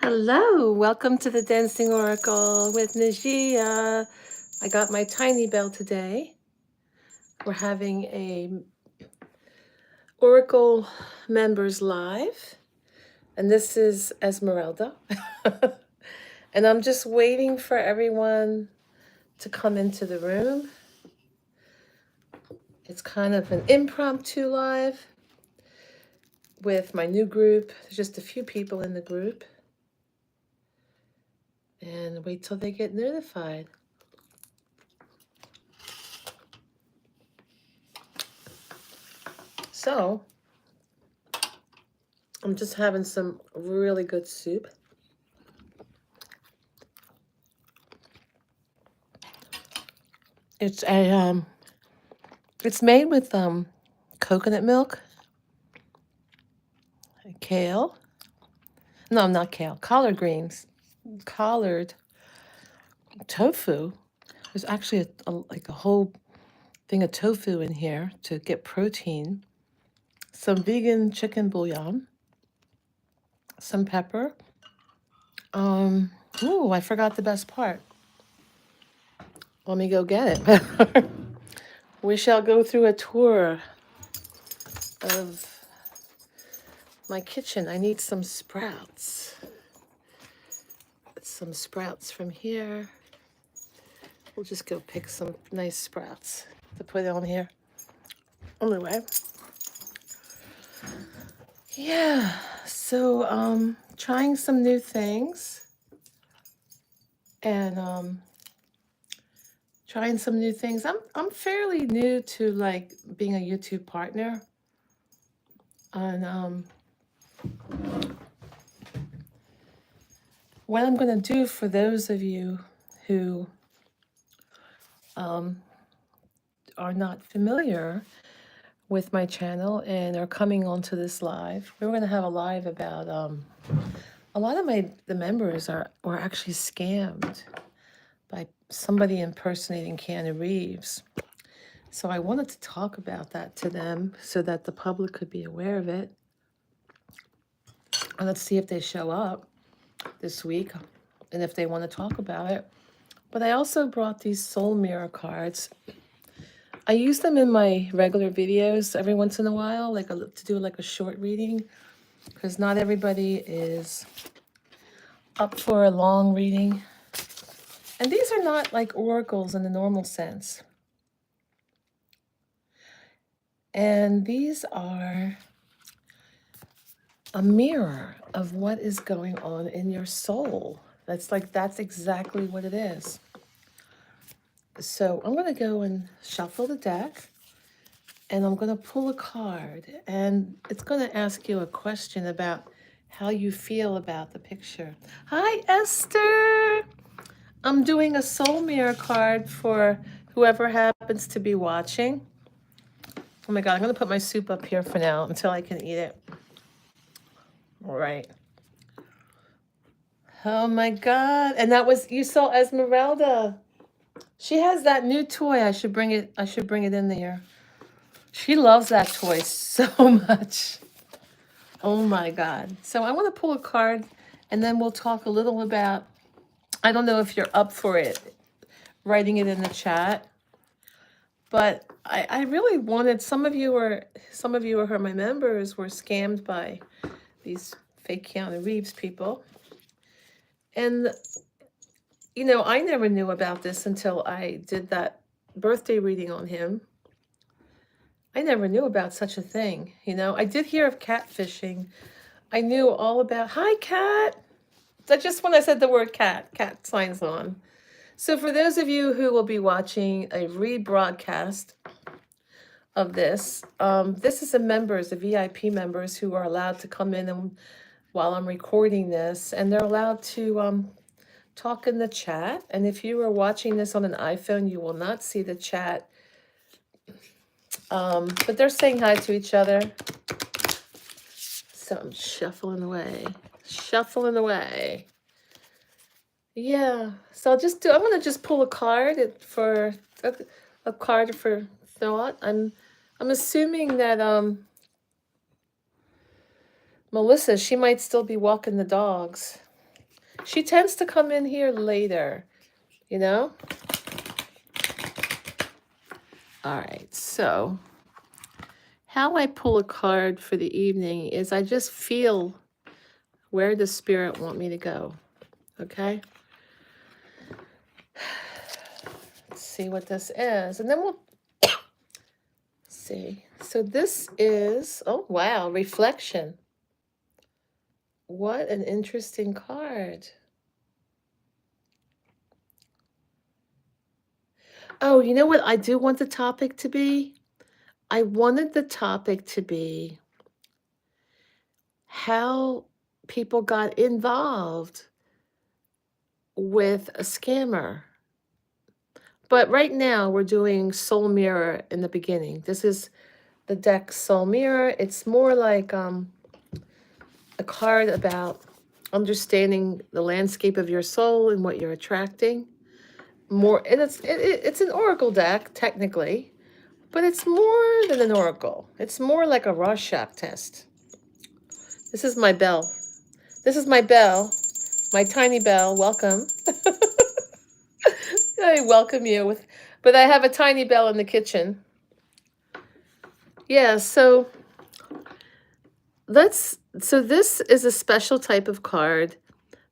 Hello, welcome to the Dancing Oracle with Najia. I got my tiny bell today. We're having a Oracle members live, and this is Esmeralda. And I'm just waiting for everyone to come into the room. It's kind of an impromptu live with my new group. There's just a few people in the group. And wait till they get notified. So, I'm just having some really good soup. It's it's made with coconut milk, kale. No, not kale. Collard greens, collard tofu. There's actually like a whole thing of tofu in here to get protein. Some vegan chicken bouillon, some pepper. Ooh, I forgot the best part. Let me go get it. We shall go through a tour of my kitchen. I need some sprouts. Some sprouts from here. We'll just go pick some nice sprouts to put on here. Anyway. Yeah, so trying some new things. And trying some new things. I'm fairly new to like being a YouTube partner. And what I'm gonna do for those of you who are not familiar with my channel and are coming onto this live, we're gonna have a live about a lot of the members were actually scammed by somebody impersonating KEANU Reeves. So I wanted to talk about that to them so that the public could be aware of it. And let's see if they show up this week and if they want to talk about it. But I also brought these soul mirror cards. I use them in my regular videos every once in a while, like to do like a short reading, because not everybody is up for a long reading. And these are not like oracles in the normal sense. And these are a mirror of what is going on in your soul. That's exactly what it is. So I'm going to go and shuffle the deck, and I'm going to pull a card, and it's going to ask you a question about how you feel about the picture. Hi, Esther. I'm doing a soul mirror card for whoever happens to be watching. Oh my God, I'm going to put my soup up here for now until I can eat it. All right. Oh my God. And that was, you saw Esmeralda. She has that new toy. I should bring it in there. She loves that toy so much. Oh my God. So I want to pull a card, and then we'll talk a little about, I don't know if you're up for it, writing it in the chat. But I really wanted, some of you who are my members were scammed by these fake KEANU Reeves people. And, you know, I never knew about this until I did that birthday reading on him. I never knew about such a thing, you know. I did hear of catfishing. I knew all about, hi, cat. Just when I said the word cat signs on. So for those of you who will be watching a rebroadcast of this, this is the VIP members who are allowed to come in and while I'm recording this, and they're allowed to talk in the chat. And if you are watching this on an iPhone, you will not see the chat. But they're saying hi to each other. So I'm shuffling away. Yeah. So I'm gonna just pull a card for a card for thought. I'm assuming that Melissa, she might still be walking the dogs. She tends to come in here later, you know? All right, so how I pull a card for the evening is I just feel where does Spirit want me to go, okay? Let's see what this is, and then we'll see. So this is, oh wow, reflection. What an interesting card. Oh, you know what I do want the topic to be? I wanted the topic to be how people got involved with a scammer. But right now we're doing Soul Mirror in the beginning. This is the deck Soul Mirror. It's more like a card about understanding the landscape of your soul and what you're attracting. More, and it's an oracle deck technically, but it's more than an oracle. It's more like a Rorschach test. This is my bell. This is my bell, my tiny bell. Welcome. I welcome you with, but I have a tiny bell in the kitchen. Yeah, so this is a special type of card.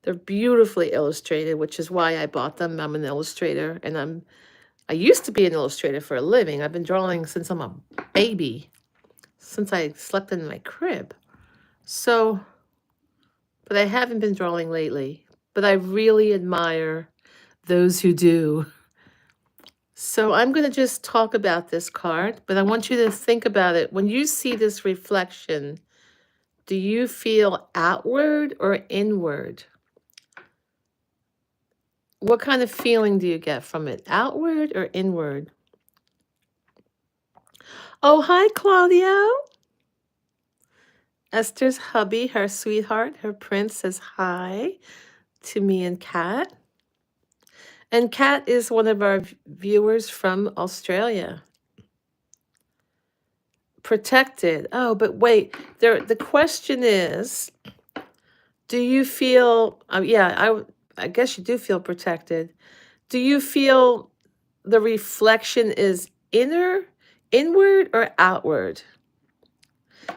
They're beautifully illustrated, which is why I bought them. I'm an illustrator, and I used to be an illustrator for a living. I've been drawing since I'm a baby, since I slept in my crib. So, but I haven't been drawing lately. But I really admire those who do. So I'm going to just talk about this card, but I want you to think about it. When you see this reflection, do you feel outward or inward? What kind of feeling do you get from it? Outward or inward? Oh, hi, Claudio. Esther's hubby, her sweetheart, her prince says hi to me and Kat. And Kat is one of our viewers from Australia. Protected. Oh, but wait, the question is, do you feel, yeah, I guess you do feel protected. Do you feel the reflection is inward or outward?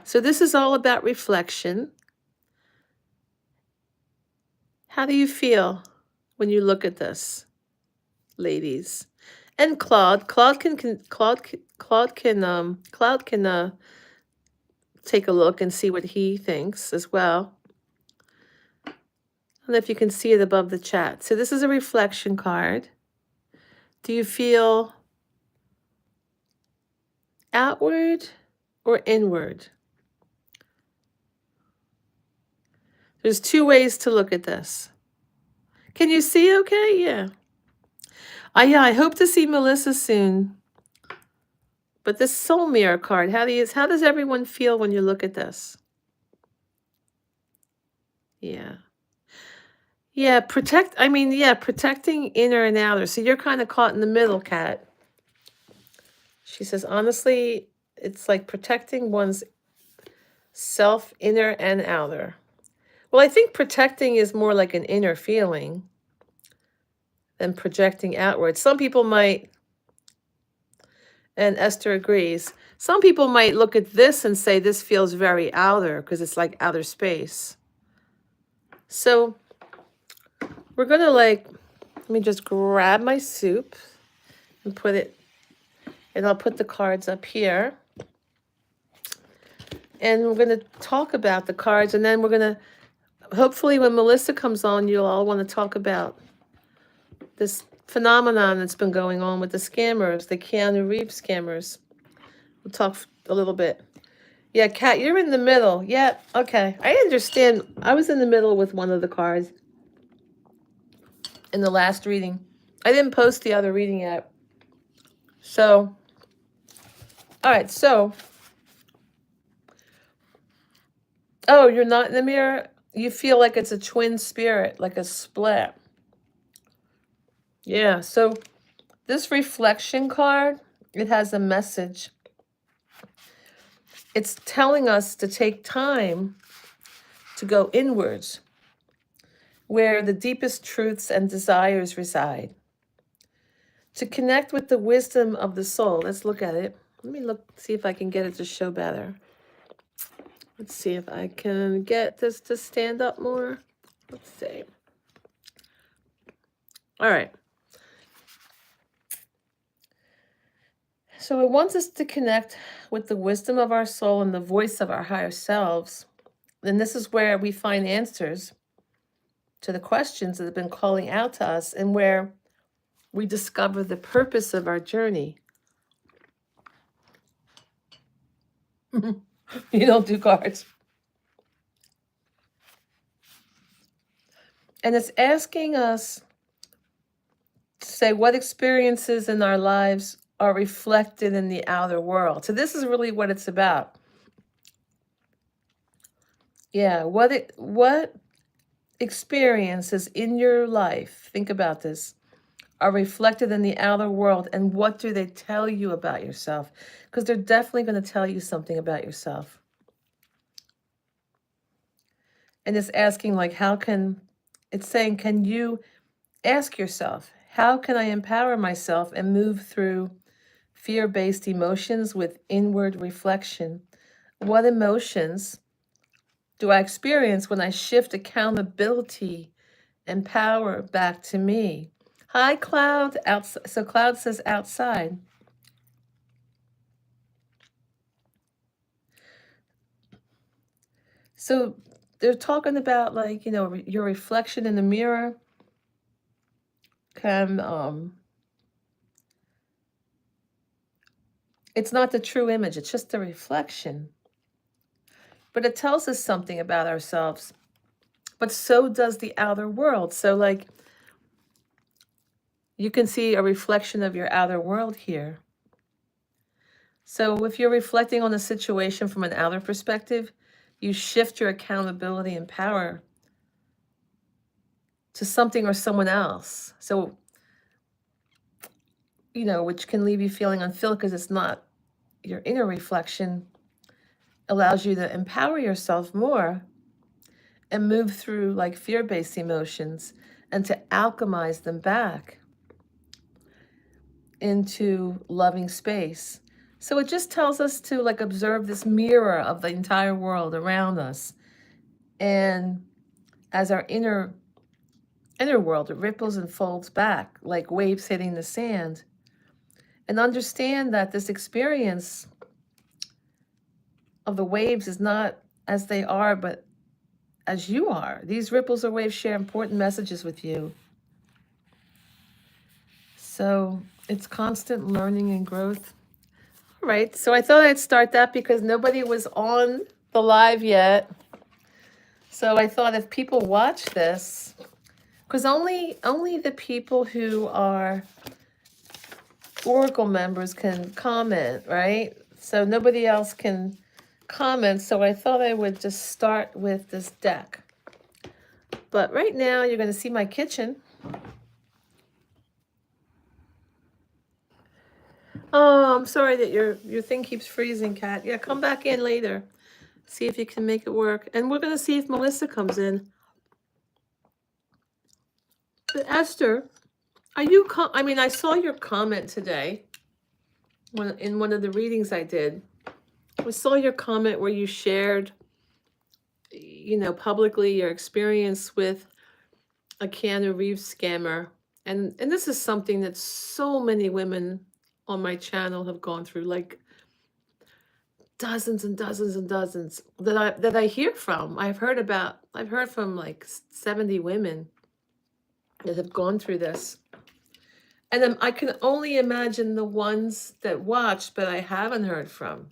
So this is all about reflection. How do you feel when you look at this, ladies? And Claude can take a look and see what he thinks as well. I don't know if you can see it above the chat. So this is a reflection card. Do you feel outward or inward? There's two ways to look at this. Can you see okay? Yeah. Yeah, I hope to see Melissa soon. But this Soul Mirror card, how does everyone feel when you look at this? Yeah. Yeah, protecting inner and outer. So you're kind of caught in the middle, Kat. She says, honestly, it's like protecting one's self, inner and outer. Well, I think protecting is more like an inner feeling than projecting outward. Some people might, and Esther agrees, some people might look at this and say this feels very outer because it's like outer space. So we're going to let me just grab my soup and put it, and I'll put the cards up here. And we're going to talk about the cards, and then we're going to, hopefully when Melissa comes on, you'll all want to talk about this phenomenon that's been going on with the scammers, the Keanu Reeves scammers. We'll talk a little bit. Yeah, Kat, you're in the middle. Yeah, okay. I understand. I was in the middle with one of the cards in the last reading. I didn't post the other reading yet. So, all right, so. Oh, you're not in the mirror? You feel like it's a twin spirit, like a split. Yeah, so this reflection card, it has a message. It's telling us to take time to go inwards. where the deepest truths and desires reside. To connect with the wisdom of the soul. Let's look at it. Let me look, see if I can get it to show better. Let's see if I can get this to stand up more. Let's see. All right. So it wants us to connect with the wisdom of our soul and the voice of our higher selves. And this is where we find answers to the questions that have been calling out to us, and where we discover the purpose of our journey. You don't do cards. And it's asking us to say what experiences in our lives are reflected in the outer world. So this is really what it's about. Yeah, what experiences in your life, think about this, are reflected in the outer world, and what do they tell you about yourself? Because they're definitely going to tell you something about yourself. And it's asking, like, it's saying, can you ask yourself, how can I empower myself and move through fear-based emotions with inward reflection? What emotions do I experience when I shift accountability and power back to me? Hi, Cloud. So Cloud says outside. So they're talking about, like, your reflection in the mirror can, it's not the true image, it's just a reflection. But it tells us something about ourselves. But so does the outer world. So, like, you can see a reflection of your outer world here. So if you're reflecting on a situation from an outer perspective, you shift your accountability and power to something or someone else. So, which can leave you feeling unfulfilled because it's not your inner reflection, allows you to empower yourself more and move through, like, fear-based emotions, and to alchemize them back into loving space. So it just tells us to, like, observe this mirror of the entire world around us. And as our inner world, it ripples and folds back like waves hitting the sand. And understand that this experience of the waves is not as they are, but as you are. These ripples or waves share important messages with you. So it's constant learning and growth. All right, so I thought I'd start that because nobody was on the live yet. So I thought if people watch this, because only the people who are Oracle members can comment, right? So nobody else can comment. So I thought I would just start with this deck. But right now you're going to see my kitchen. Oh, I'm sorry that your thing keeps freezing, Kat. Yeah, come back in later. See if you can make it work. And we're going to see if Melissa comes in. But Esther, I saw your comment today in one of the readings I did. I saw your comment where you shared, publicly your experience with a KEANU Reeves-Scammer. And this is something that so many women on my channel have gone through, like dozens and dozens and dozens that I hear from. I've heard from like 70 women that have gone through this. And then I can only imagine the ones that watched, but I haven't heard from.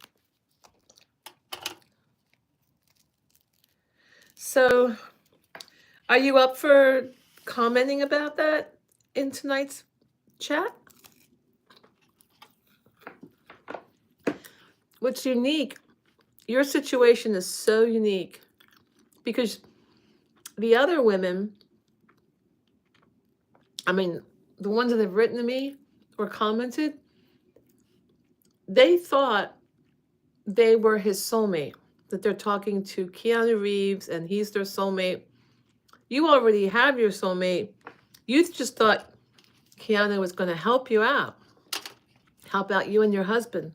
So are you up for commenting about that in tonight's chat? What's unique, your situation is so unique because the other women, the ones that have written to me or commented, they thought they were his soulmate, that they're talking to KEANU Reeves and he's their soulmate. You already have your soulmate. You just thought Keanu was going to help you out you and your husband.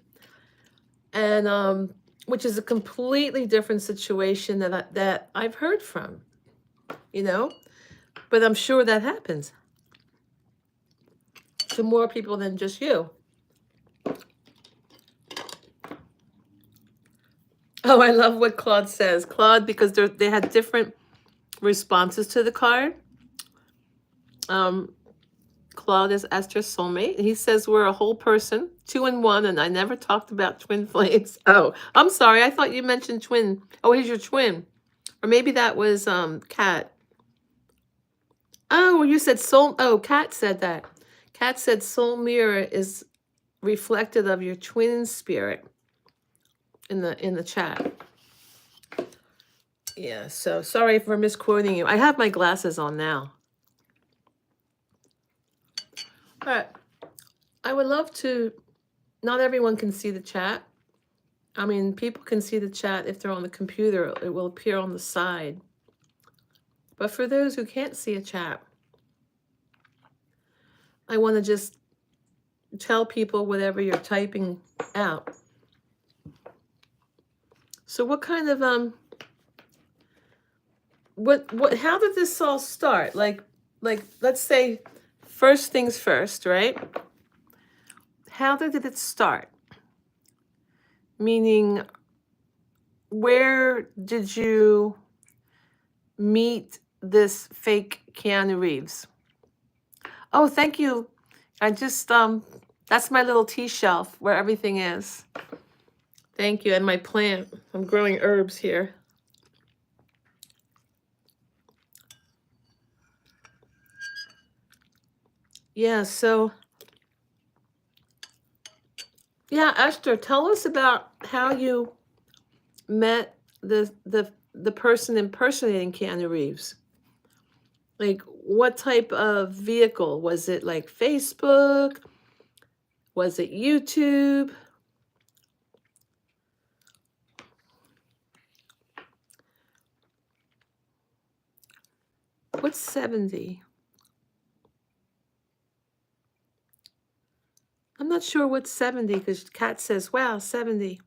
And which is a completely different situation that I've heard from, but I'm sure that happens to more people than just you. Oh, I love what Claude says. Claude, because they had different responses to the card. Claude is Esther's soulmate. He says we're a whole person, 2 in 1, and I never talked about twin flames. Oh, I'm sorry. I thought you mentioned twin. Oh, he's your twin. Or maybe that was Kat. Oh, you said soul. Oh, Kat said that. Kat said soul mirror is reflective of your twin spirit in the chat. Yeah, so sorry for misquoting you. I have my glasses on now. All right. I would love to, not everyone can see the chat. I mean, people can see the chat if they're on the computer. It will appear on the side. But for those who can't see a chat, I want to just tell people whatever you're typing out. So what kind of, how did this all start? Like, let's say first things first, right? How did it start? Meaning, where did you meet this fake Keanu Reeves? Oh, thank you. I just, that's my little tea shelf where everything is. Thank you. And my plant. I'm growing herbs here. Yeah, so, yeah, Esther, tell us about how you met the person impersonating Keanu Reeves. Like, what type of vehicle? Was it like Facebook? Was it YouTube? What's 70? I'm not sure what's 70 because Kat says, wow, 70.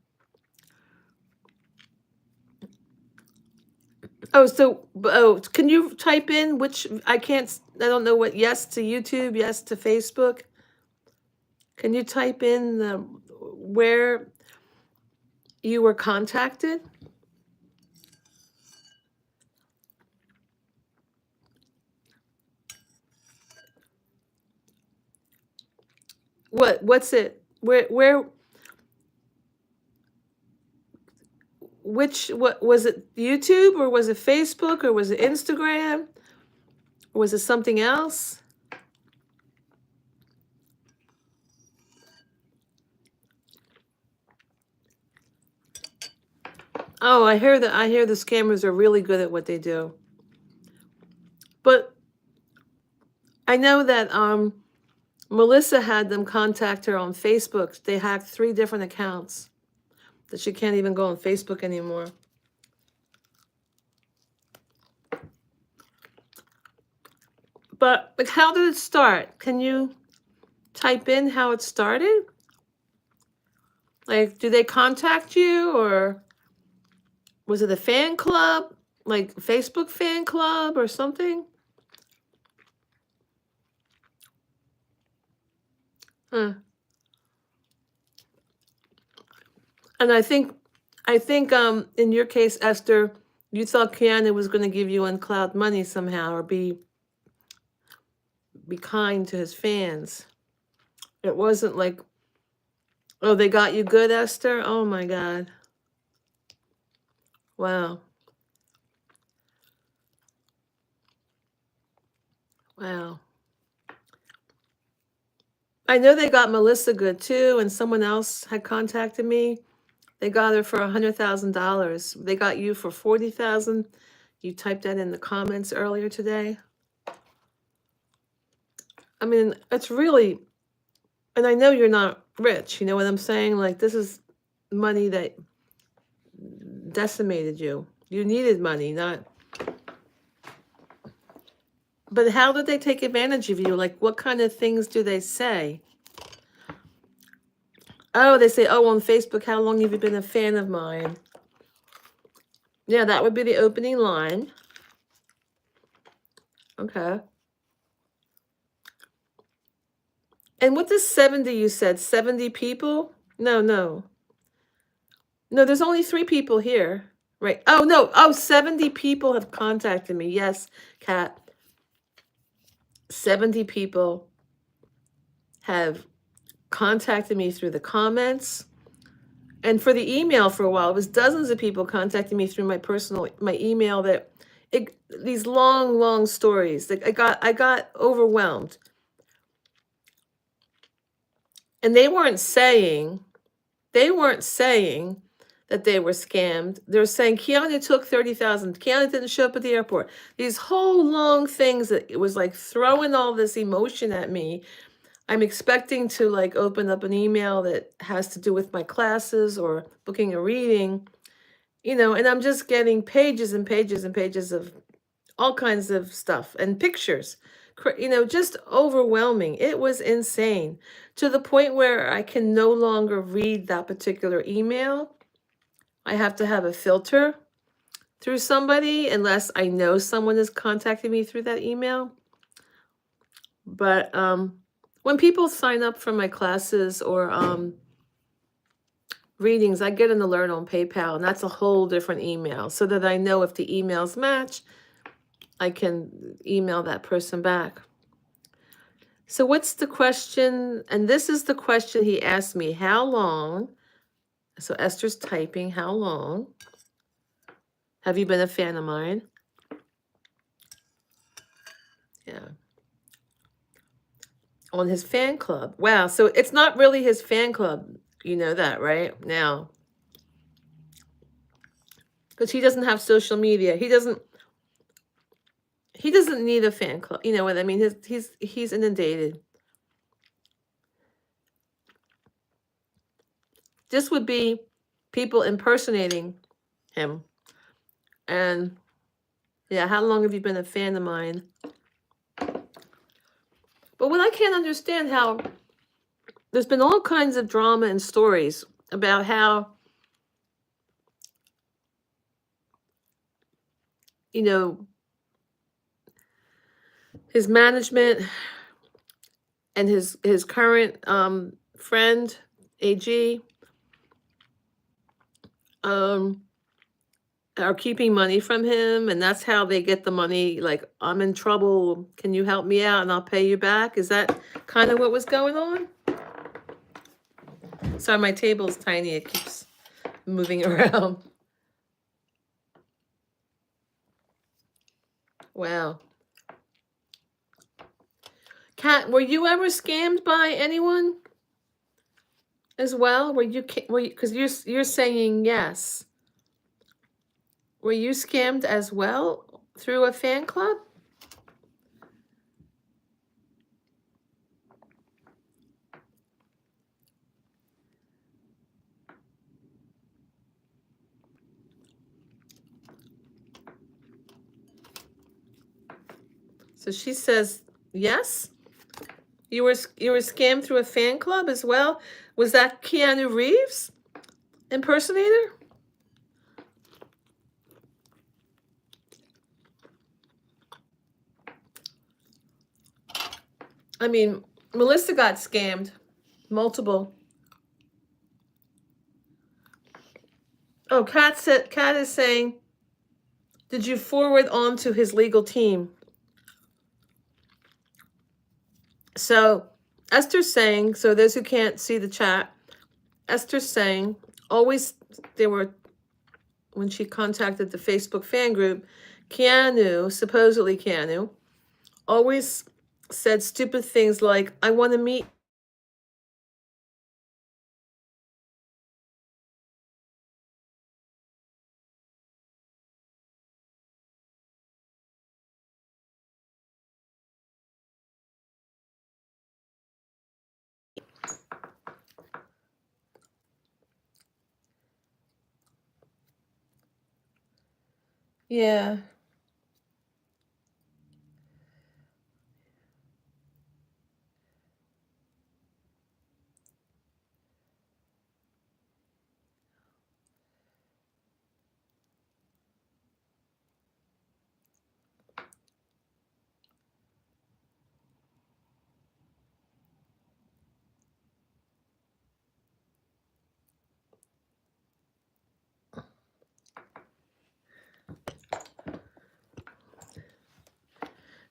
Oh, so, can you type in which, I don't know what, yes to YouTube, yes to Facebook? Can you type in where you were contacted? What's it? What was it, YouTube, or was it Facebook, or was it Instagram? Or was it something else? Oh, I hear the scammers are really good at what they do. But I know that Melissa had them contact her on Facebook. They hacked 3 different accounts that she can't even go on Facebook anymore. But like, how did it start? Can you type in how it started? Like, do they contact you, or was it a fan club, like Facebook fan club or something? Huh. And I think in your case, Esther, you thought Keanu was going to give you uncloud money somehow, or be kind to his fans. It wasn't like, oh, they got you good, Esther? Oh my God. Wow. Wow. I know they got Melissa good too, and someone else had contacted me. They got her for $100,000. They got you for 40,000. You typed that in the comments earlier today. I mean, it's really, and I know you're not rich. You know what I'm saying? Like, this is money that decimated you. You needed money, not. But how did they take advantage of you? Like, what kind of things do they say? Oh, they say, oh, on Facebook, how long have you been a fan of mine? Yeah, that would be the opening line. Okay. And what does 70 you said? 70 people? No, no. No, there's only 3 people here. Right. Oh, no. Oh, 70 people have contacted me. Yes, Kat. 70 people have contacted me through the comments. And for the email for a while, it was dozens of people contacting me through my email that these long, long stories. Like I got overwhelmed. And they weren't saying that they were scammed. They're saying Keanu took 30,000. Keanu didn't show up at the airport. These whole long things that it was like throwing all this emotion at me. I'm expecting to like open up an email that has to do with my classes or booking a reading, and I'm just getting pages and pages and pages of all kinds of stuff and pictures, just overwhelming. It was insane to the point where I can no longer read that particular email. I have to have a filter through somebody unless I know someone is contacting me through that email. But when people sign up for my classes or readings, I get an alert on PayPal, and that's a whole different email so that I know if the emails match, I can email that person back. So what's the question? And this is the question he asked me. How long? So Esther's typing, how long have you been a fan of mine? Yeah. On his fan club. Wow. So it's not really his fan club. You know that, right? Now. Because he doesn't have social media. He doesn't need a fan club. You know what I mean? He's inundated. This would be people impersonating him. And yeah, how long have you been a fan of mine? But what I can't understand, how there's been all kinds of drama and stories about how, his management and his current friend, AG, are keeping money from him, and that's how they get the money. Like, I'm in trouble, can you help me out and I'll pay you back? Is that kind of what was going on? Sorry, my table's tiny, it keeps moving around. Wow. Kat, were you ever scammed by anyone as well? Were you, because you're saying yes. Were you scammed as well through a fan club? So she says yes. You were scammed through a fan club as well. Was that Keanu Reeves impersonator? I mean, Melissa got scammed. Multiple. Oh, Kat is saying, did you forward on to his legal team? So Esther's saying, so those who can't see the chat, Esther's saying, always, when she contacted the Facebook fan group, supposedly Keanu, always said stupid things like, I want to meet. Yeah.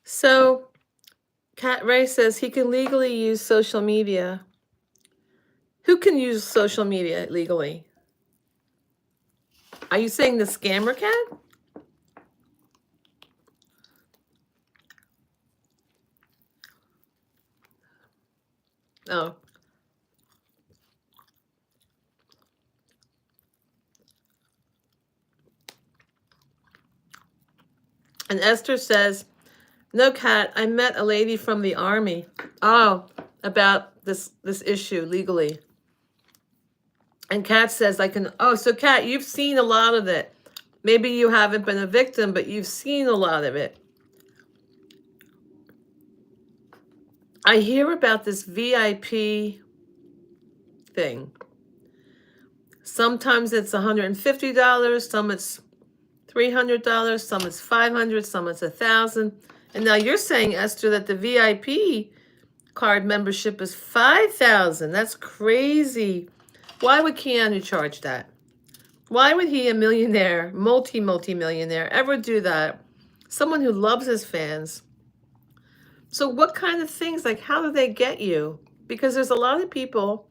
So Cat Ray says he can legally use social media. Who can use social media legally? Are you saying the scammer can? Oh. And Esther says, no, Kat, I met a lady from the army. Oh, about this issue legally. And Kat says, I can, oh, so Kat, you've seen a lot of it. Maybe you haven't been a victim, but you've seen a lot of it. I hear about this VIP thing. Sometimes it's $150, some it's $300, some it's $500, some it's $1,000. And now you're saying, Esther, that the VIP card membership is $5,000. That's crazy. Why would Keanu charge that? Why would he, a millionaire, multi-millionaire, ever do that? Someone who loves his fans. So what kind of things, like how do they get you? Because there's a lot of people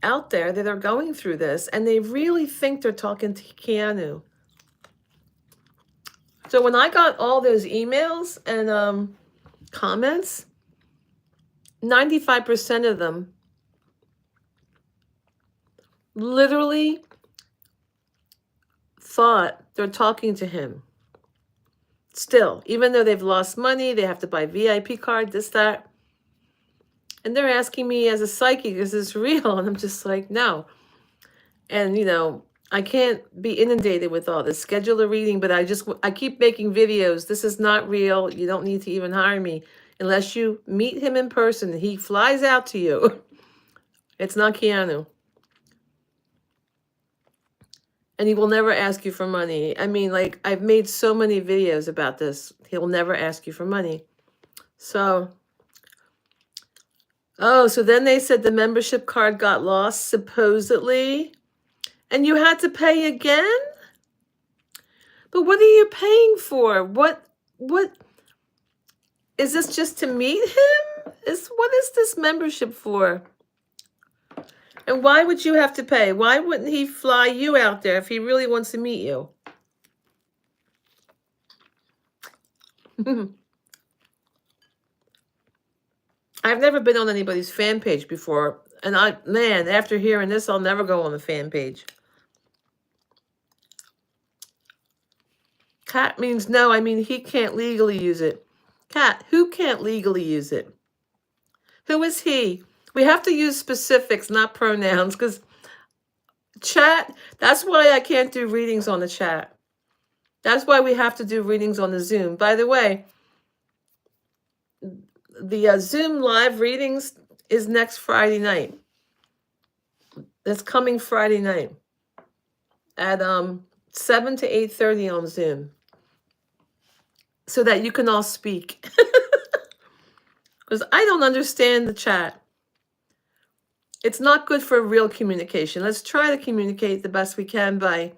out there that are going through this and they really think they're talking to Keanu. So when I got all those emails and comments, 95% of them literally thought they're talking to him. Still, even though they've lost money, they have to buy VIP card, this, that. And they're asking me as a psychic, is this real? And I'm just like, no. And, you know, I can't be inundated with all this. Schedule a reading, but I keep making videos. This is not real. You don't need to even hire me unless you meet him in person. He flies out to you. It's not Keanu. And he will never ask you for money. I mean, like, I've made so many videos about this. He'll never ask you for money. So, oh, so then they said the membership card got lost, supposedly. And you had to pay again? But what are you paying for? What is this, just to meet him? What is this membership for? And why would you have to pay? Why wouldn't he fly you out there if he really wants to meet you? I've never been on anybody's fan page before. And man, after hearing this, I'll never go on the fan page. Cat means no. I mean, he can't legally use it. Cat, who can't legally use it? Who is he? We have to use specifics, not pronouns, because chat, that's why I can't do readings on the chat. That's why we have to do readings on the Zoom. By the way, the Zoom live readings is next Friday night. That's coming Friday night at 7 to 8:30 on Zoom, so that you can all speak. Because I don't understand the chat. It's not good for real communication. Let's try to communicate the best we can by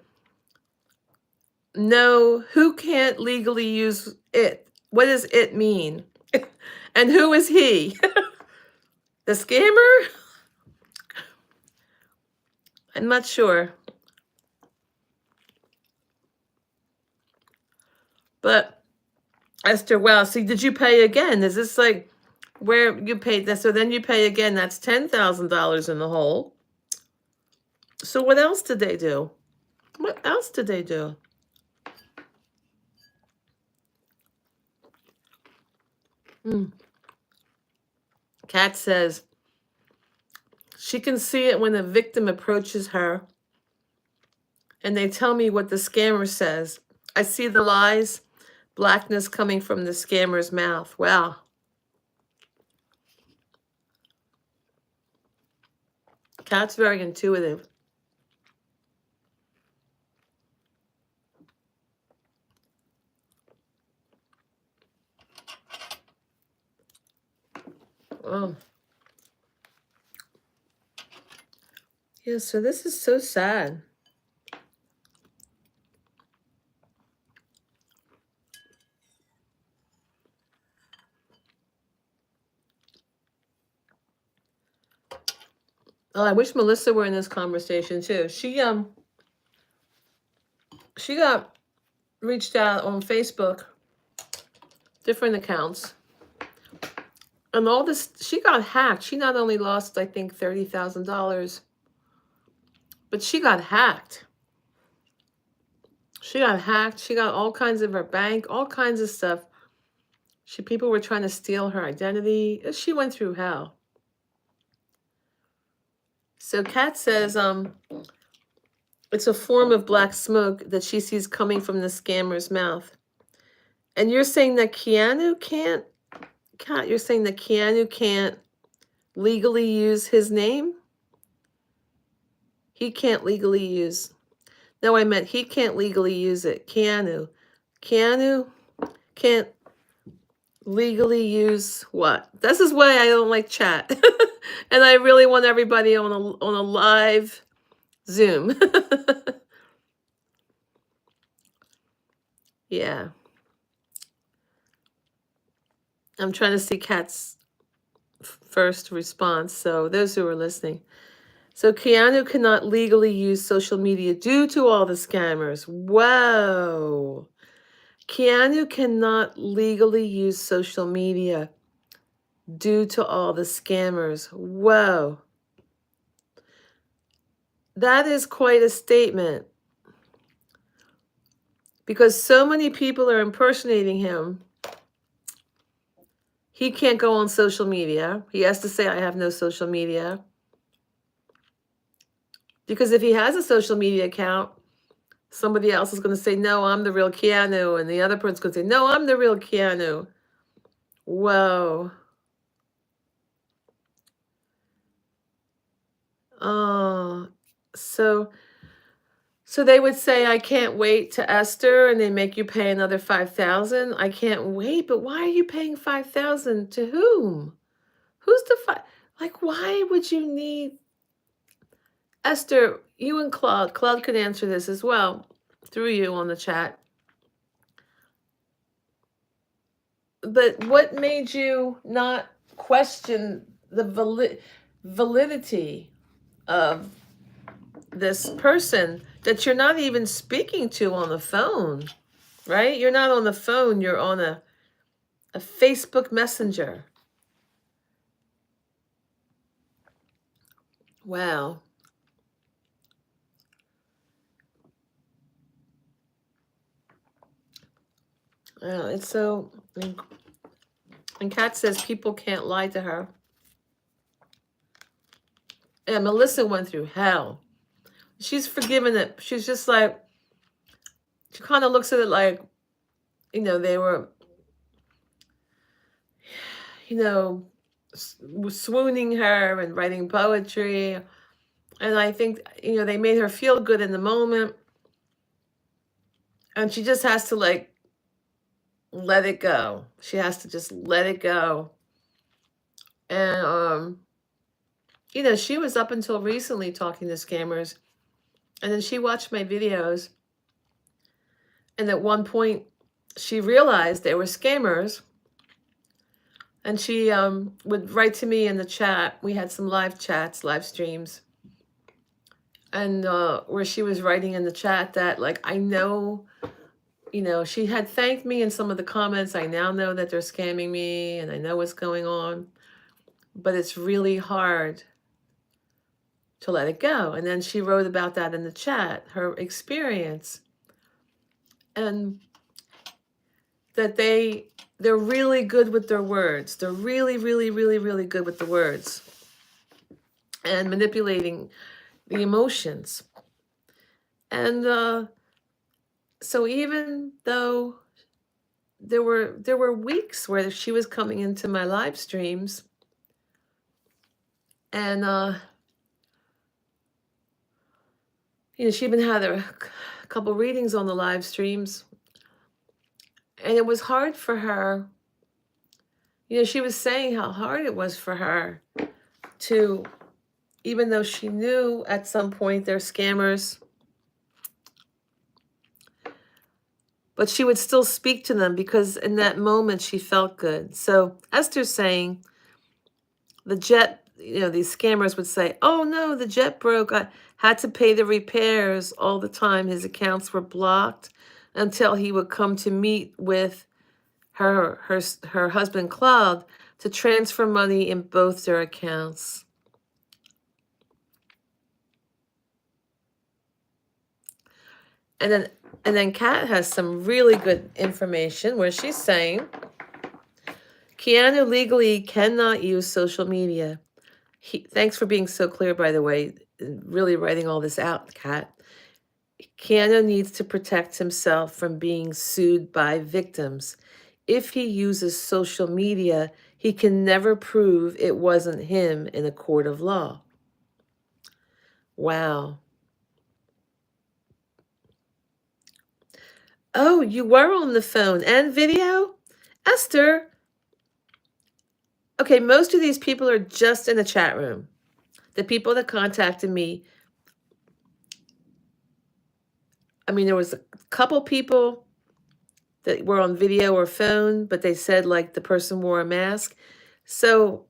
no, who can't legally use it? What does it mean? And who is he? The scammer? I'm not sure. But Esther, wow, see, did you pay again? Is this like where you paid that? So then you pay again. That's $10,000 in the hole. So what else did they do? What else did they do? Kat says she can see it when the victim approaches her and they tell me what the scammer says. I see the lies, blackness coming from the scammer's mouth. Wow. Kat's very intuitive. Oh. Yeah, so this is so sad. Oh, I wish Melissa were in this conversation too. She got reached out on Facebook, different accounts, and all this. She got hacked. She not only lost, I think, $30,000, but she got hacked. She got hacked. She got all kinds of her bank, all kinds of stuff. People were trying to steal her identity. She went through hell. So Kat says, it's a form of black smoke that she sees coming from the scammer's mouth. And you're saying that Keanu can't, Kat, you're saying that Keanu can't legally use his name? He can't legally use. No, I meant he can't legally use it. Keanu can't legally use what? This is why I don't like chat. And I really want everybody on a live Zoom. Yeah. I'm trying to see Kat's first response. So those who are listening. So Keanu cannot legally use social media due to all the scammers. Whoa. Keanu cannot legally use social media due to all the scammers. Whoa. That is quite a statement. Because so many people are impersonating him. He can't go on social media. He has to say, I have no social media. Because if he has a social media account, somebody else is going to say, no, I'm the real Keanu. And the other person's going to say, no, I'm the real Keanu. Whoa. Oh, so they would say, I can't wait to Esther, and they make you pay another $5,000. I can't wait, but why are you paying $5,000 to whom? Who's the like? Why would you need Esther? You and Claude could answer this as well through you on the chat. But what made you not question the validity of this person that you're not even speaking to on the phone, right? You're not on the phone, you're on a Facebook Messenger. Wow. Wow, it's so... And Kat says people can't lie to her. Yeah, Melissa went through hell. She's forgiven it. She's just like... She kind of looks at it like, they were... swooning her and writing poetry. And I think, they made her feel good in the moment. And she just has to, let it go. She has to just let it go. And, she was up until recently talking to scammers. And then she watched my videos. And at one point, she realized they were scammers. And she would write to me in the chat. We had some live chats, live streams. And where she was writing in the chat that, I know, she had thanked me in some of the comments. I now know that they're scamming me and I know what's going on. But it's really hard to let it go. And then she wrote about that in the chat, her experience. And that they're really good with their words. They're really, really, really, really good with the words. And manipulating the emotions. And so even though there were weeks where she was coming into my live streams, and she even had a couple readings on the live streams, and it was hard for her. She was saying how hard it was for her to, even though she knew at some point they're scammers, but she would still speak to them because in that moment she felt good. So Esther's saying the jet these scammers would say, "Oh no, the jet broke. I had to pay the repairs all the time. His accounts were blocked until he would come to meet with her husband Claude to transfer money in both their accounts." And then Kat has some really good information where she's saying Keanu legally cannot use social media. Thanks for being so clear, by the way, really writing all this out, Kat. Keanu needs to protect himself from being sued by victims. If he uses social media, he can never prove it wasn't him in a court of law. Wow. Oh, you were on the phone and video? Esther. Okay, most of these people are just in the chat room. The people that contacted me, I mean, there was a couple people that were on video or phone, but they said like the person wore a mask. So,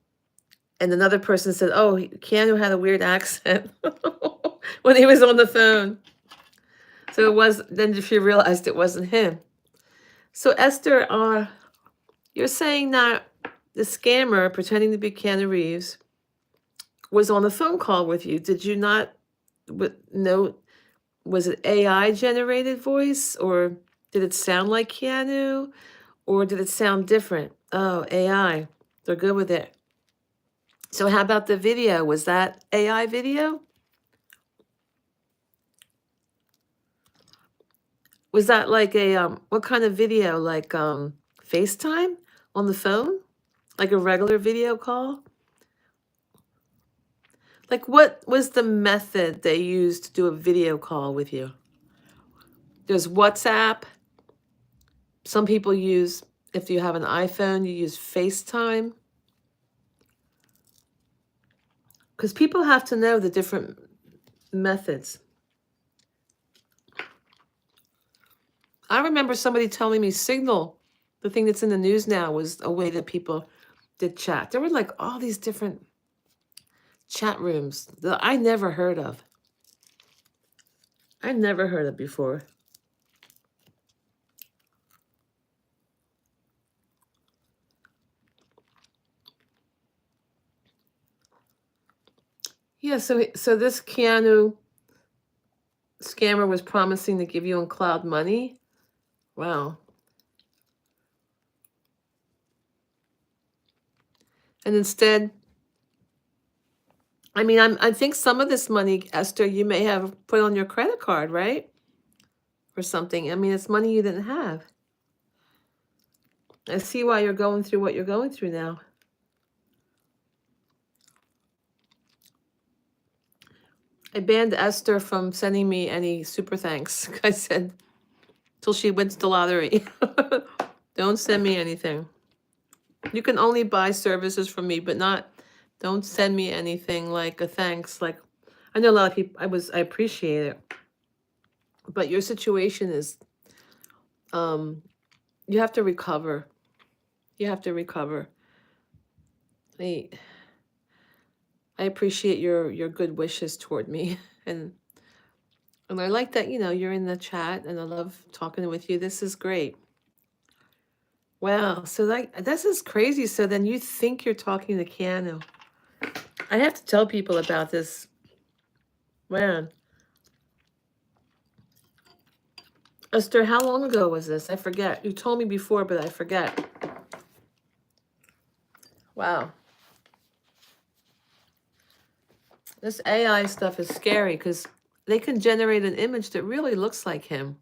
and another person said, "Oh, Keanu had a weird accent when he was on the phone." So it was, then she realized it wasn't him. So Esther, you're saying that the scammer pretending to be Keanu Reeves was on a phone call with you. Did you not know? Was it AI generated voice, or did it sound like Keanu, or did it sound different? Oh, AI. They're good with it. So how about the video? Was that AI video? Was that like a what kind of video? Like FaceTime on the phone? Like a regular video call? Like what was the method they used to do a video call with you? There's WhatsApp. Some people use, if you have an iPhone, you use FaceTime. Because people have to know the different methods. I remember somebody telling me Signal, the thing that's in the news now, was a way that people did chat. There were like all these different chat rooms that I never heard of. I never heard of before. Yeah, so this Keanu scammer was promising to give you and Cloud money. Wow. And instead, I mean, I think some of this money, Esther, you may have put on your credit card, right? Or something. I mean, it's money you didn't have. I see why you're going through what you're going through now. I banned Esther from sending me any super thanks. I said, till she wins the lottery. Don't send me anything. You can only buy services from me, but don't send me anything like a thanks. Like, I know a lot of people, I appreciate it. But your situation is, you have to recover. You have to recover. I appreciate your good wishes toward me. And I like that, you're in the chat, and I love talking with you. This is great. Wow. So this is crazy. So then you think you're talking to Keanu. I have to tell people about this. Man. Esther, how long ago was this? I forget. You told me before, but I forget. Wow. This AI stuff is scary because they can generate an image that really looks like him.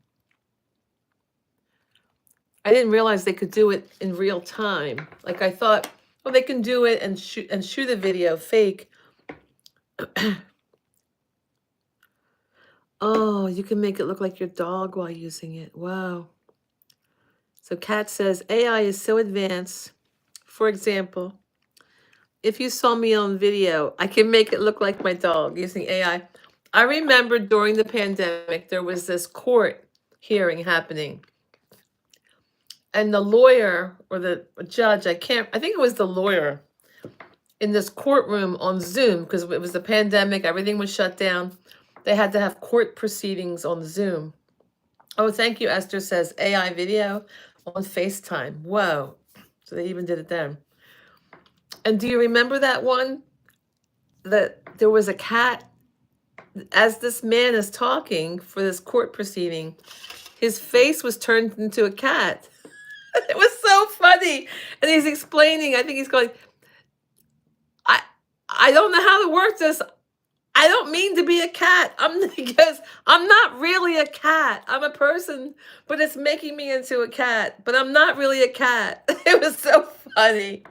I didn't realize they could do it in real time. Like I thought, well, they can do it and shoot a video fake. Oh, you can make it look like your dog while using it. Wow. So Kat says, AI is so advanced. For example, if you saw me on video, I can make it look like my dog using AI. I remember during the pandemic, there was this court hearing happening. And the lawyer or the judge, I think it was the lawyer, in this courtroom on Zoom because it was the pandemic, everything was shut down. They had to have court proceedings on Zoom. Oh, thank you, Esther says AI video on FaceTime. Whoa. So they even did it then. And do you remember that one that there was a cat as this man is talking for this court proceeding, his face was turned into a cat. It was so funny. And he's explaining, I think he's going, I don't know how to work this. I don't mean to be a cat. Because I'm not really a cat. I'm a person, but it's making me into a cat. But I'm not really a cat. It was so funny.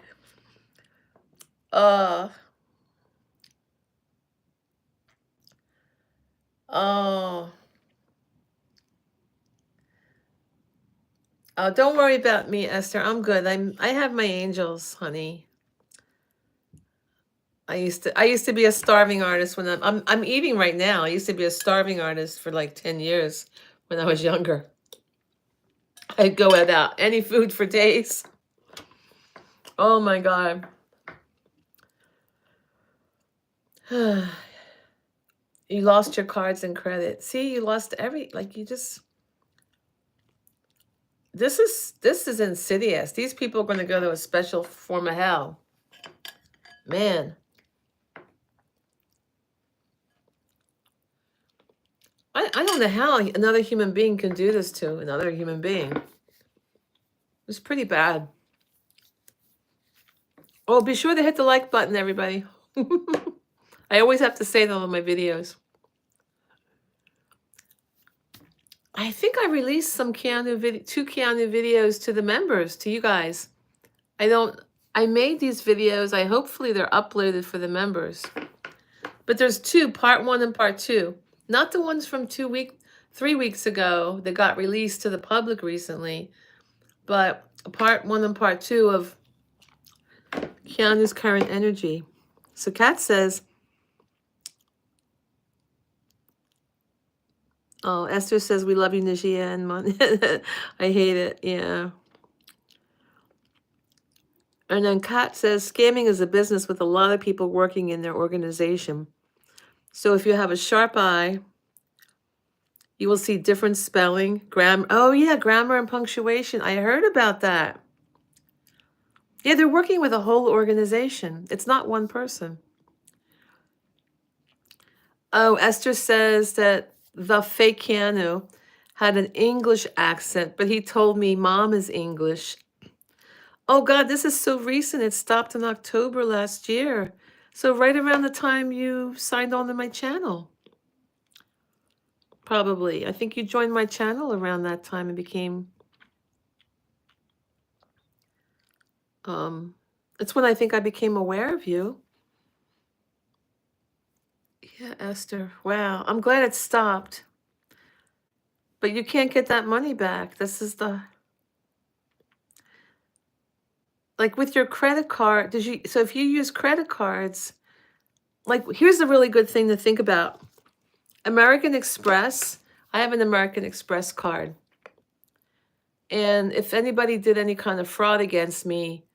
Oh, don't worry about me, Esther. I'm good. I have my angels, honey. I used to be a starving artist when I'm eating right now. I used to be a starving artist for like 10 years when I was younger. I'd go without any food for days. Oh my God. You lost your cards and credit. See, you lost you just this is insidious. These people are going to go to a special form of hell. Man. I don't know how another human being can do this to another human being. It's pretty bad. Oh, be sure to hit the like button, everybody. I always have to say that on my videos. I think I released some two KEANU videos to the members, to you guys. I made these videos. Hopefully they're uploaded for the members. But there's two, part 1 and part 2. Not the ones from 3 weeks ago that got released to the public recently, but part 1 and part 2 of KEANU's current energy. So Kat says, oh, Esther says, we love you, Najia and Mon. I hate it, yeah. And then Kat says, scamming is a business with a lot of people working in their organization. So if you have a sharp eye, you will see different spelling, grammar. Oh yeah, grammar and punctuation. I heard about that. Yeah, they're working with a whole organization. It's not one person. Oh, Esther says that the fake KEANU had an English accent, but he told me mom is English. Oh God, this is so recent. It stopped in October last year. So right around the time you signed on to my channel. Probably. I think you joined my channel around that time and became... it's when I think I became aware of you. Yeah, Esther. Wow. I'm glad it stopped. But you can't get that money back. This is the... Like with your credit card, so if you use credit cards, like here's the really good thing to think about. American Express, I have an American Express card. And if anybody did any kind of fraud against me,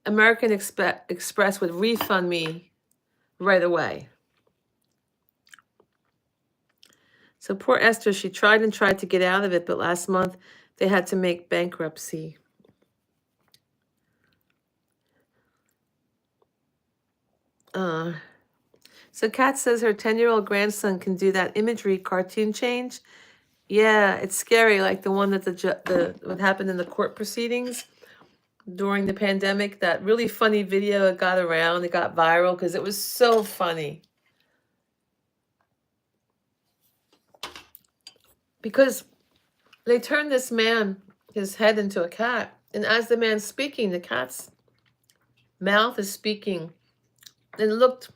American Express would refund me right away. So poor Esther, she tried and tried to get out of it, but last month they had to make bankruptcy. So Kat says her 10-year-old grandson can do that imagery cartoon change. Yeah, it's scary, like the one that what happened in the court proceedings during the pandemic. That really funny video, it got around, it got viral because it was so funny. Because they turned this man, his head into a cat, and as the man's speaking, the cat's mouth is speaking. And it looked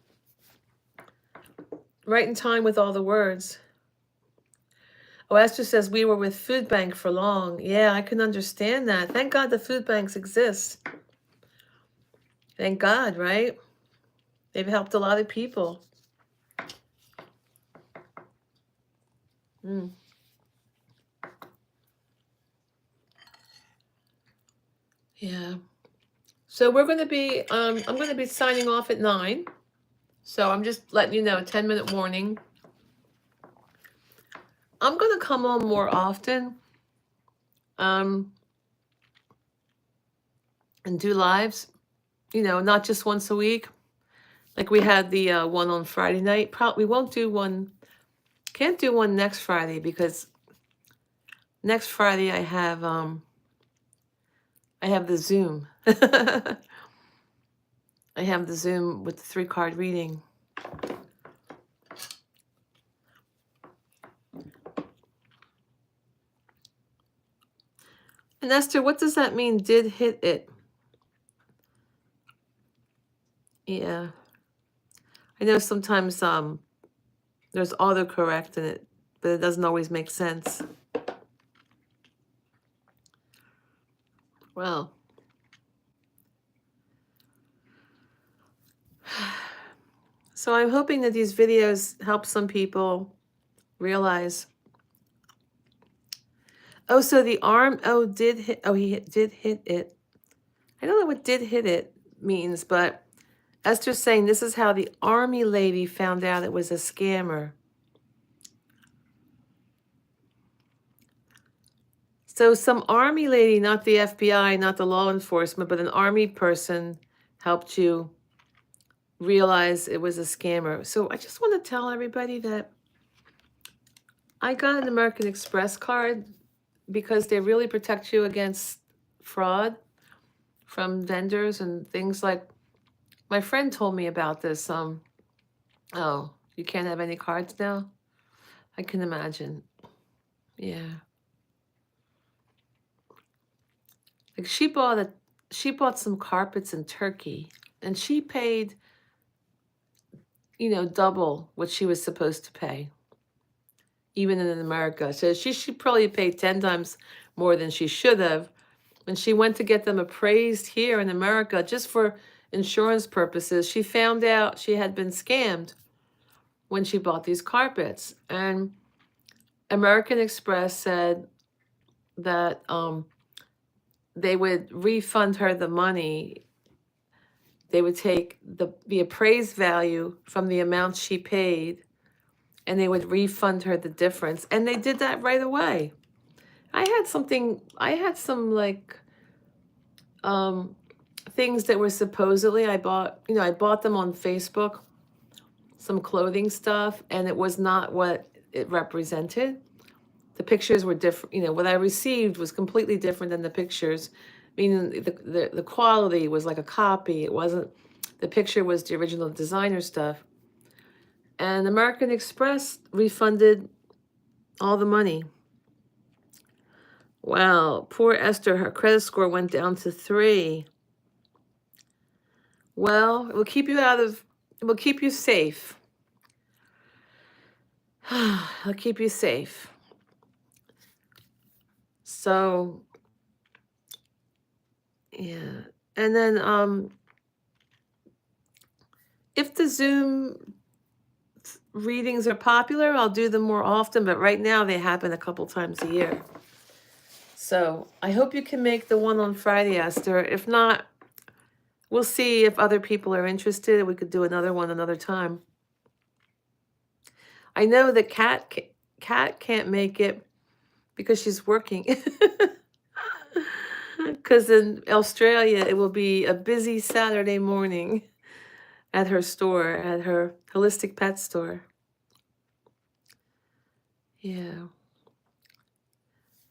right in time with all the words. Oh, Esther says we were with Food Bank for long. Yeah, I can understand that. Thank God the food banks exist. Thank God, right? They've helped a lot of people. Yeah. So we're going to be, I'm going to be signing off at 9. So I'm just letting you know, 10-minute warning. I'm going to come on more often and do lives, not just once a week. Like we had the one on Friday night. Probably we won't do one, can't do one next Friday because next Friday I have the Zoom. I have the Zoom with the 3-card reading. And Esther, what does that mean? Did hit it? Yeah. I know sometimes there's autocorrect in it, but it doesn't always make sense. Well. So I'm hoping that these videos help some people realize. Oh, so the arm, did hit, did hit it. I don't know what did hit it means, but Esther's saying this is how the army lady found out it was a scammer. So some army lady, not the FBI, not the law enforcement, but an army person helped you realize it was a scammer. So I just want to tell everybody that I got an American Express card because they really protect you against fraud from vendors and things. Like my friend told me about this. Oh, you can't have any cards now? I can imagine. Yeah. Like she bought some carpets in Turkey and she paid, double what she was supposed to pay, even in America. So she probably paid 10 times more than she should have. When she went to get them appraised here in America, just for insurance purposes, she found out she had been scammed when she bought these carpets. And American Express said that they would refund her the money. They would take the appraised value from the amount she paid, and they would refund her the difference. And they did that right away. I had some like things that were supposedly, I bought them on Facebook, some clothing stuff, and it was not what it represented. The pictures were different. What I received was completely different than the pictures, meaning the quality was like a copy. It wasn't, the picture was the original designer stuff. And American Express refunded all the money. Wow, poor Esther, her credit score went down to 3. Well, it will keep you safe. It'll keep you safe. So, yeah. And then if the Zoom readings are popular, I'll do them more often, but right now they happen a couple times a year. So I hope you can make the one on Friday, Esther. If not, we'll see if other people are interested. We could do another one another time. I know that Kat can't make it because she's working. Because in Australia, it will be a busy Saturday morning at her store, at her holistic pet store. Yeah.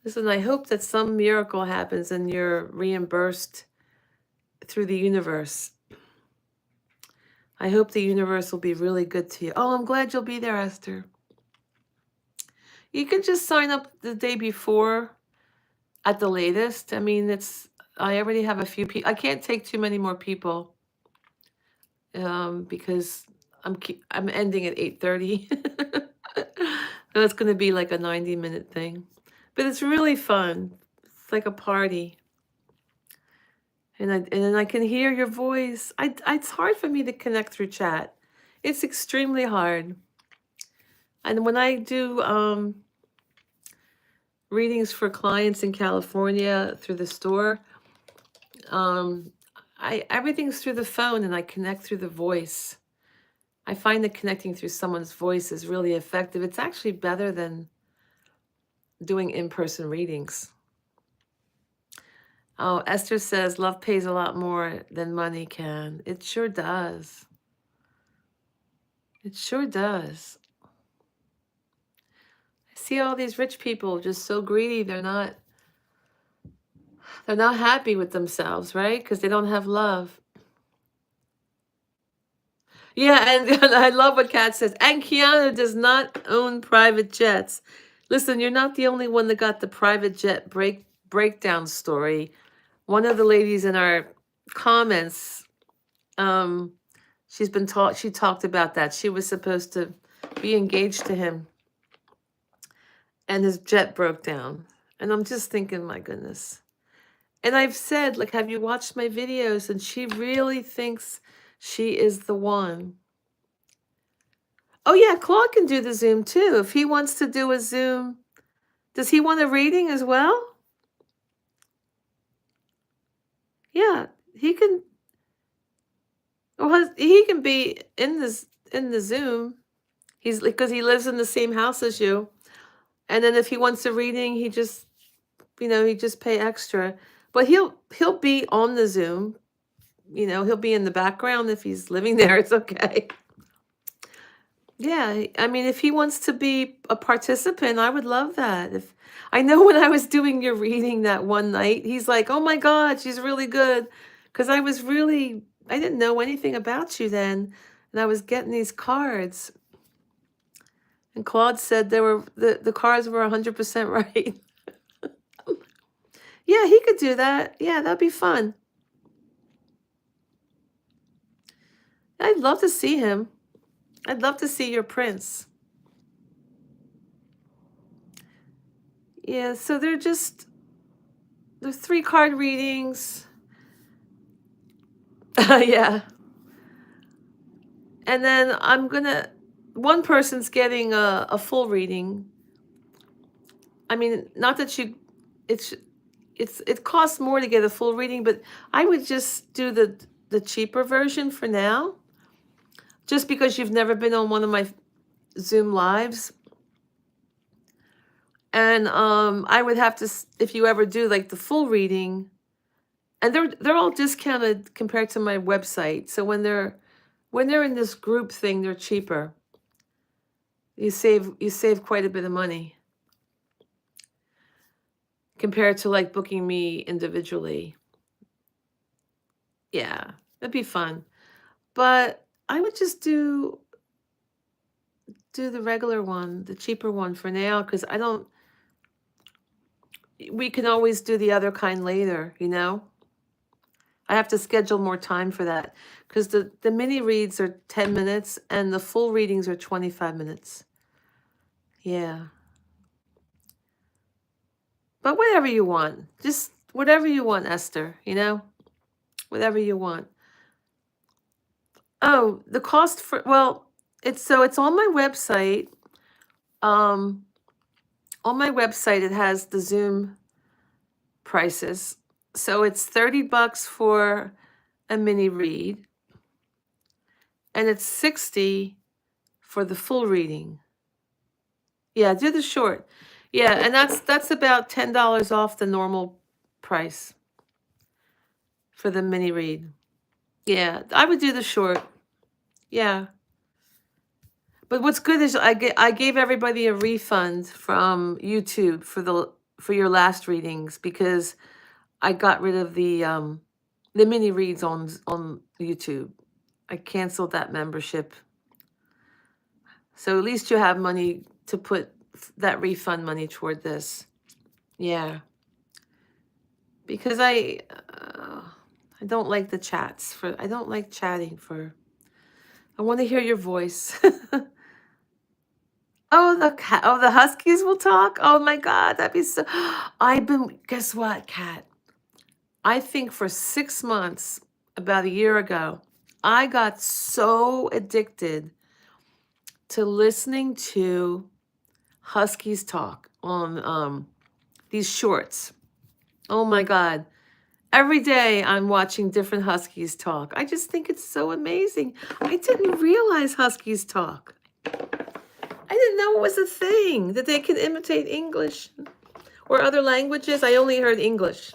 Listen, I hope that some miracle happens and you're reimbursed through the universe. I hope the universe will be really good to you. Oh, I'm glad you'll be there, Esther. You can just sign up the day before at the latest. I mean, I already have a few people. I can't take too many more people because I'm ending at 8:30. So it's going to be like a 90-minute thing. But it's really fun. It's like a party. And then I can hear your voice. It's hard for me to connect through chat. It's extremely hard. And when I do readings for clients in California through the store, everything's through the phone and I connect through the voice. I find that connecting through someone's voice is really effective. It's actually better than doing in-person readings. Oh, Esther says love pays a lot more than money can. It sure does. It sure does. I see all these rich people just so greedy. They're not happy with themselves, right? Because they don't have love. Yeah, and I love what Kat says. And Keanu does not own private jets. Listen, you're not the only one that got the private jet breakdown story. One of the ladies in our comments, she talked about that. She was supposed to be engaged to him, and his jet broke down. And I'm just thinking, my goodness. And I've said, like, have you watched my videos? And she really thinks she is the one. Oh yeah, Claude can do the Zoom too. If he wants to do a Zoom, does he want a reading as well? Yeah, he can. Well, he can be in the Zoom. He's because he lives in the same house as you. And then if he wants a reading, he just pay extra. But he'll be on the Zoom. He'll be in the background if he's living there. It's okay. Yeah, I mean, if he wants to be a participant, I would love that. If I know when I was doing your reading that one night, he's like, "Oh my God, she's really good," because I didn't know anything about you then, and I was getting these cards, and Claude said the cards were 100% right. Yeah, he could do that. Yeah, that'd be fun. I'd love to see him. I'd love to see your prince. Yeah, so they're 3-card readings. Yeah. And then one person's getting a full reading. I mean, not that it costs more to get a full reading, but I would just do the cheaper version for now. Just because you've never been on one of my Zoom lives. And I would have to, if you ever do like the full reading, and they're all discounted compared to my website. So when they're in this group thing, they're cheaper. You save quite a bit of money compared to like booking me individually. Yeah, that'd be fun. But I would just do the regular one, the cheaper one for now, because we can always do the other kind later, I have to schedule more time for that because the mini reads are 10 minutes and the full readings are 25 minutes. Yeah. But whatever you want, just whatever you want, Esther, whatever you want. Oh, the cost it's on my website. On my website, it has the Zoom prices. So it's $30 for a mini read, and it's $60 for the full reading. Yeah, do the short. Yeah, and that's about $10 off the normal price for the mini read. Yeah, I would do the short. Yeah. But what's good is I gave everybody a refund from YouTube for your last readings because I got rid of the mini reads on YouTube. I canceled that membership. So at least you have money to put that refund money toward this. Yeah. Because I don't like the chats I don't like chatting I want to hear your voice. Oh, the Huskies will talk. Oh my God, that'd be so. Guess what, Kat? I think for 6 months, about a year ago, I got so addicted to listening to Huskies talk on these shorts. Oh my God. Every day I'm watching different Huskies talk. I just think it's so amazing. I didn't realize Huskies talk. I didn't know it was a thing, that they can imitate English or other languages. I only heard English.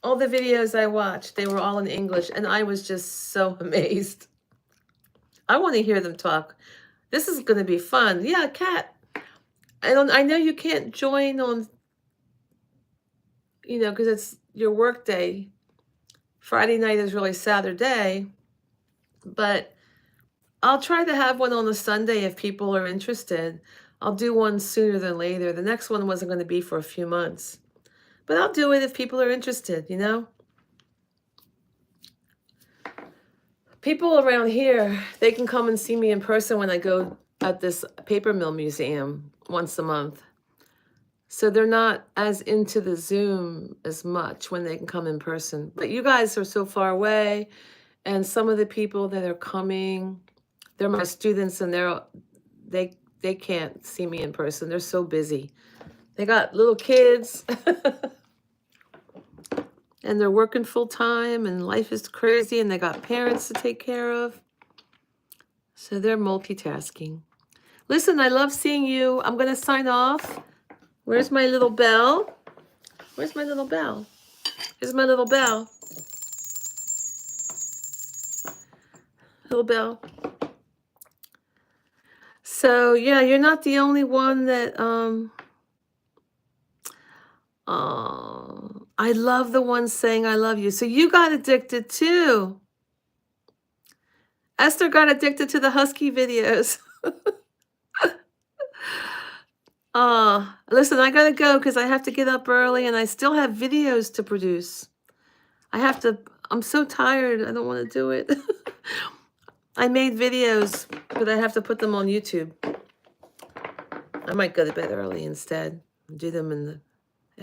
All the videos I watched, they were all in English, and I was just so amazed. I want to hear them talk. This is going to be fun. Yeah, Kat. I know you can't join on, because it's your work day. Friday night is really Saturday, but I'll try to have one on a Sunday if people are interested. I'll do one sooner than later. The next one wasn't going to be for a few months, but I'll do it if people are interested, People around here, they can come and see me in person when I go at this paper mill museum once a month. So they're not as into the Zoom as much when they can come in person. But you guys are so far away, and some of the people that are coming, they're my students, and they can't see me in person. They're so busy. They got little kids, and they're working full time, and life is crazy, and they got parents to take care of. So they're multitasking. Listen, I love seeing you. I'm going to sign off. Where's my little bell? Where's my little bell? Here's my little bell. Little bell. So, yeah, you're not the only one that, I love the one saying I love you. So you got addicted too. Esther got addicted to the Husky videos. Listen, I gotta go because I have to get up early and I still have videos to produce. I'm so tired. I don't want to do it. I made videos, but I have to put them on YouTube. I might go to bed early instead and do them in the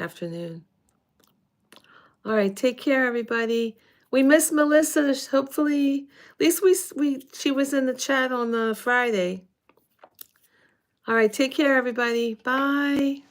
afternoon. All right, take care, everybody. We miss Melissa. Hopefully, at least she was in the chat on Friday. All right, take care, everybody. Bye.